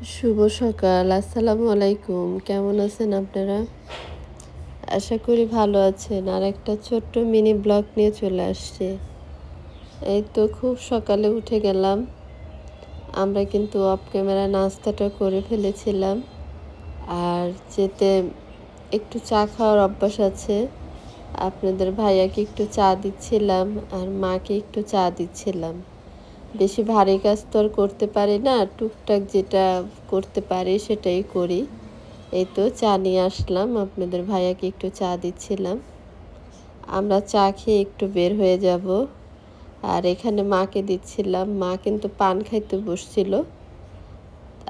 শুভ সকাল, আসসালামু আলাইকুম। কেমন আছেন আপনারা? আশা করি ভালো আছেন। আর একটা ছোট্ট মিনি ব্লগ নিয়ে চলে আসছি। এই তো খুব সকালে উঠে গেলাম। আমরা কিন্তু অফ ক্যামেরা নাস্তাটা করে ফেলেছিলাম। আর যেতে একটু চা খাওয়ার অভ্যাস আছে। আপনাদের ভাইয়াকে একটু চা দিচ্ছিলাম আর মাকে একটু চা দিচ্ছিলাম। বেশি ভারী কাজ তো আর করতে পারি না, টুকটাক যেটা করতে পারি সেটাই করি। এই তো চা নিয়ে আসলাম, আপনাদের ভাইয়াকে একটু চা দিচ্ছিলাম। আমরা চা খেয়ে একটু বের হয়ে যাব। আর এখানে মাকে দিচ্ছিলাম, মা কিন্তু পান খাইতে বসছিল।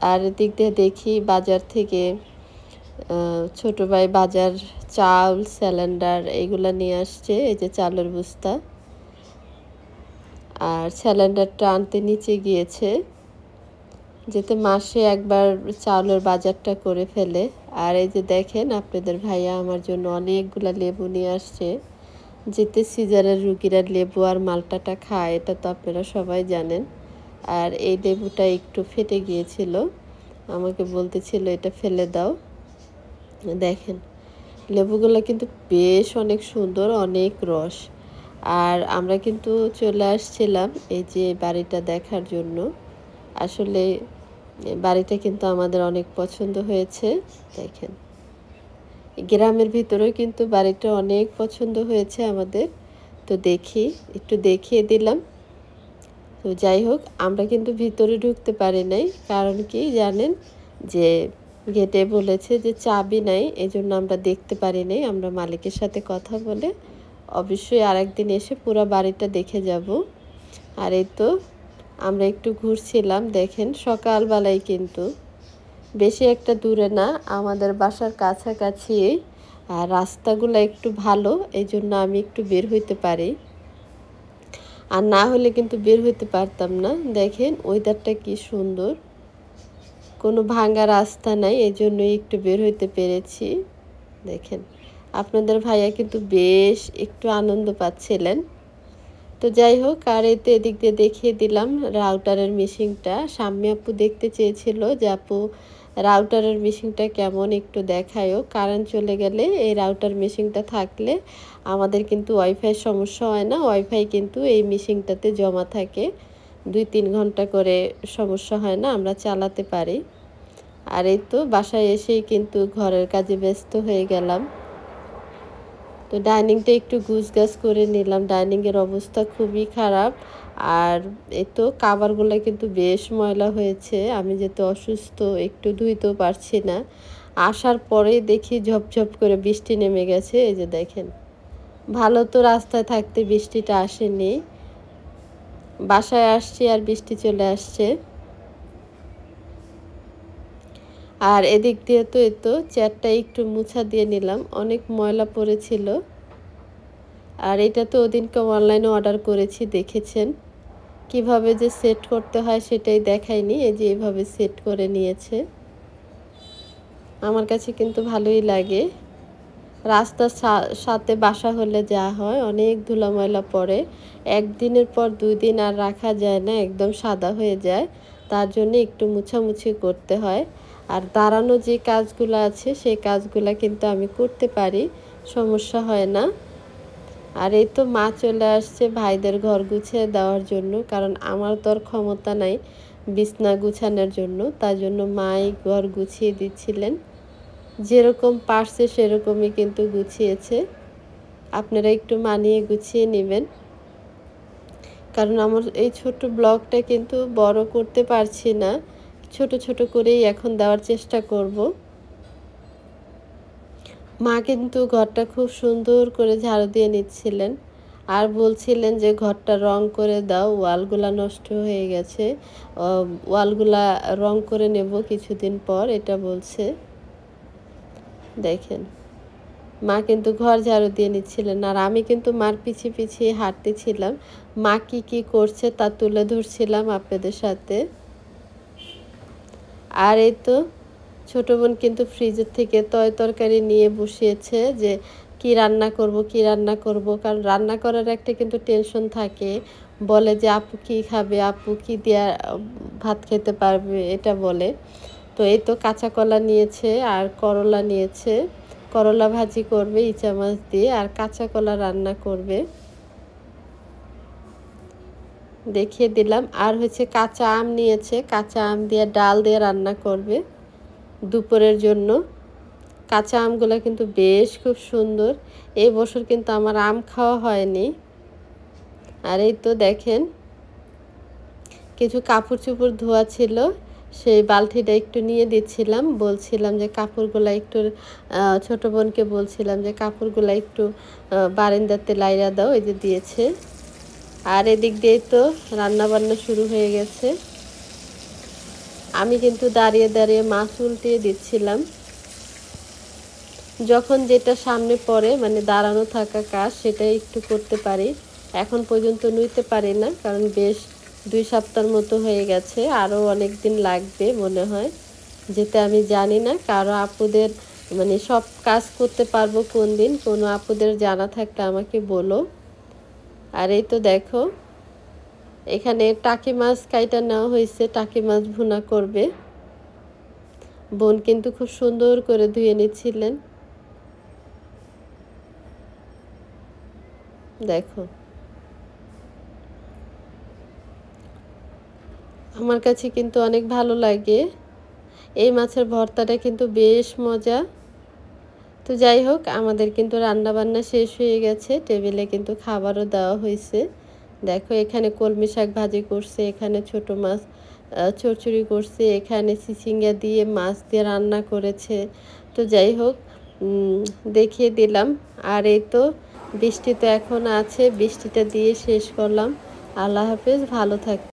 আর এদিক দিয়ে দেখি বাজার থেকে ছোট ভাই বাজার চাল সিলিন্ডার এগুলো নিয়ে আসছে। এই যে চালের বস্তা, আর সিলিন্ডারটা আনতে নিচে গিয়েছে যাতে মাসে একবার চাউলের বাজারটা করে ফেলে। আর এই যে দেখেন আপনাদের ভাইয়া আমার জন্য অনেকগুলা লেবু নিয়ে আসছে, যেতে সিজারের রুগীরা লেবু আর মাল্টাটা খায়, এটা তো আপনারা সবাই জানেন। আর এই লেবুটা একটু ফেটে গিয়েছিল, আমাকে বলতেছিল এটা ফেলে দাও। দেখেন লেবুগুলো কিন্তু বেশ অনেক সুন্দর, অনেক রস। আর আমরা কিন্তু চলে আসছিলাম এই যে বাড়িটা দেখার জন্য। আসলে বাড়িটা কিন্তু আমাদের অনেক পছন্দ হয়েছে। দেখেন গ্রামের ভিতরেও কিন্তু বাড়িটা অনেক পছন্দ হয়েছে আমাদের। তো দেখি একটু দেখিয়ে দিলাম। তো যাই হোক, আমরা কিন্তু ভিতরে ঢুকতে পারি নাই, কারণ কি জানেন, যে গেটে বলেছে যে চাবি নাই, এজন্য আমরা দেখতে পারি নাই। আমরা মালিকের সাথে কথা বলে অবশ্যই আরেকদিন এসে পুরো বাড়িটা দেখে যাব। আর এই তো আমরা একটু ঘুরছিলাম, দেখেন সকালবেলায় কিন্তু বেশি একটা দূরে না, আমাদের বাসার কাছাকাছি। আর রাস্তাগুলো একটু ভালো, এই জন্য আমি একটু বের হইতে পারি, আর না হলে কিন্তু বের হইতে পারতাম না। দেখেন ওয়েদারটা কি সুন্দর, কোনো ভাঙা রাস্তা নাই, এই জন্যই একটু বের হইতে পেরেছি। দেখেন আপনাদের ভাইয়া কিন্তু বেশ একটু আনন্দ পাচ্ছিলেন। তো যাই হোক, আর এতে এদিক দিয়ে দেখিয়ে দিলাম রাউটারের মেশিনটা। শাম্মী আপু দেখতে চেয়েছিল যে আপু রাউটারের মেশিনটা কেমন, একটু দেখায়ও। কারেন্ট চলে গেলে এই রাউটার মেশিনটা থাকলে আমাদের কিন্তু ওয়াইফাই সমস্যা হয় না। ওয়াইফাই কিন্তু এই মেশিনটাতে জমা থাকে, 2-3 ঘন্টা করে, সমস্যা হয় না, আমরা চালাতে পারি। আর এই তো বাসায় এসেই কিন্তু ঘরের কাজে ব্যস্ত হয়ে গেলাম। তো ডাইনিংটা একটু গুছগাছ করে নিলাম, ডাইনিংয়ের অবস্থা খুবই খারাপ। আর এই তো কাভারগুলো কিন্তু বেশ ময়লা হয়েছে, আমি যেহেতু অসুস্থ একটু ধুইতেও পারছি না। আসার পরেই দেখি ঝপঝপ করে বৃষ্টি নেমে গেছে। এই যে দেখেন, ভালো তো রাস্তায় থাকতে বৃষ্টিটা আসেনি, বাসায় আসছি আর বৃষ্টি চলে আসছে। আর এদিক দিয়ে তো এই তো চেয়ারটা একটু মুছা দিয়ে নিলাম, অনেক ময়লা পড়েছিল। আর এটা তো ওদিনকে অনলাইনে অর্ডার করেছি, দেখেছেন কিভাবে যে সেট করতে হয় সেটাই দেখায়নি। এই যে এভাবে সেট করে নিয়েছে, আমার কাছে কিন্তু ভালোই লাগে। রাস্তার সাথে বাসা হলে যা হয়, অনেক ধুলা ময়লা পড়ে, একদিনের পর 2 দিন আর রাখা যায় না, একদম সাদা হয়ে যায়। তার জন্য একটু মুছামুছি করতে হয়। আর দাঁড়ানো যে কাজগুলো আছে সেই কাজগুলো কিন্তু আমি করতে পারি, সমস্যা হয় না। আর এই তো মা চলে আসছে ভাইদের ঘর গুছিয়ে দেওয়ার জন্য, কারণ আমার তো আর ক্ষমতা নাই বিছনা গুছানোর জন্য, তার জন্য মাই ঘর গুছিয়ে দিচ্ছিলেন। যেরকম পারছে সেরকমই কিন্তু গুছিয়েছে। আপনারা একটু মানিয়ে গুছিয়ে নেবেন, কারণ আমার এই ছোট ব্লগটা কিন্তু বড় করতে পারছি না, ছোট ছোট করেই এখন দেওয়ার চেষ্টা করব। মা কিন্তু ঘরটা খুব সুন্দর করে ঝাড়ু দিয়ে নিচ্ছিলেন, আর বলছিলেন যে ঘরটা রং করে দাও, ওয়ালগুলা নষ্ট হয়ে গেছে, ওয়ালগুলা রং করে নেব কিছুদিন পর, এটা বলছে। দেখেন মা কিন্তু ঘর ঝাড়ু দিয়ে নিচ্ছিলেন, আর আমি কিন্তু মার পিছিয়ে পিছিয়ে হাঁটতেছিলাম, মা কি কি করছে তা তুলে ধরছিলাম আপনাদের সাথে। আর এই তো ছোট বোন কিন্তু ফ্রিজের থেকে তরকারি নিয়ে বসিয়েছে, যে কি রান্না করব কি রান্না করব, কারণ রান্না করার একটা কিন্তু টেনশন থাকে। বলে যে আপু কি খাবে, আপু কি দিয়া ভাত খেতে পারবে, এটা বলে। তো এই তো কাঁচা কলা নিয়েছে আর করলা নিয়েছে, করলা ভাজি করবে ইচা মাছ দিয়ে, আর কাঁচা কলা রান্না করবে, দেখিয়ে দিলাম। আর হচ্ছে কাঁচা আম নিয়েছে, কাঁচা আম দিয়ে ডাল দিয়ে রান্না করবে দুপুরের জন্য। কাঁচা আমগুলো কিন্তু বেশ খুব সুন্দর। এই বছর কিন্তু আমার আম খাওয়া হয়নি। আর এই তো দেখেন কিছু কাপড় চোপড় ধোয়া ছিল, সেই বালতিটা একটু নিয়ে দিচ্ছিলাম, বলছিলাম যে কাপড়গুলো একটু ছোট বোনকে বলছিলাম যে কাপড়গুলো একটু বারান্দাতে লাইরা দাও, এই যে দিয়েছে। আর এদিক দিয়ে তো রান্না বান্না শুরু হয়ে গেছে। আমি কিন্তু দাঁড়িয়ে দাঁড়িয়ে মাছ উল্টিয়ে দিচ্ছিলাম, যখন যেটা সামনে পড়ে মানে দাঁড়ানো থাকা কাজ সেটাই একটু করতে পারি। এখন পর্যন্ত নুইতে পারি না, কারণ বেশ 2 সপ্তাহের মতো হয়ে গেছে, আরও অনেক দিন লাগবে মনে হয় যেতে। আমি জানি না কারো আপুদের মানে সব কাজ করতে পারবো কোন দিন, কোনো আপুদের জানা থাকলে আমাকে বলো। আর এই তো দেখো এখানে টাকি মাছ কাইটা নেওয়া হয়েছে, টাকি মাছ ভুনা করবে। বোন কিন্তু খুব সুন্দর করে ধুয়ে নিচ্ছিলেন, দেখো। আমার কাছে কিন্তু অনেক ভালো লাগে, এই মাছের ভর্তাটা কিন্তু বেশ মজা। তো যাই হোক, আমাদের কিন্তু রান্না বান্না শেষ হয়ে গেছে, টেবিলে কিন্তু খাবারও দেওয়া হয়েছে। দেখো এখানে কলমি শাক ভাজি করছে, এখানে ছোট মাছ চচ্চড়ি করছে, এখানে চিচিঙ্গা দিয়ে মাছ দিয়ে রান্না করেছে। তো যাই হোক দেখিয়ে দিলাম। আর এই তো বৃষ্টি তো এখন আছে, বৃষ্টিটা দিয়ে শেষ করলাম। আল্লাহ হাফেজ, ভালো থাক।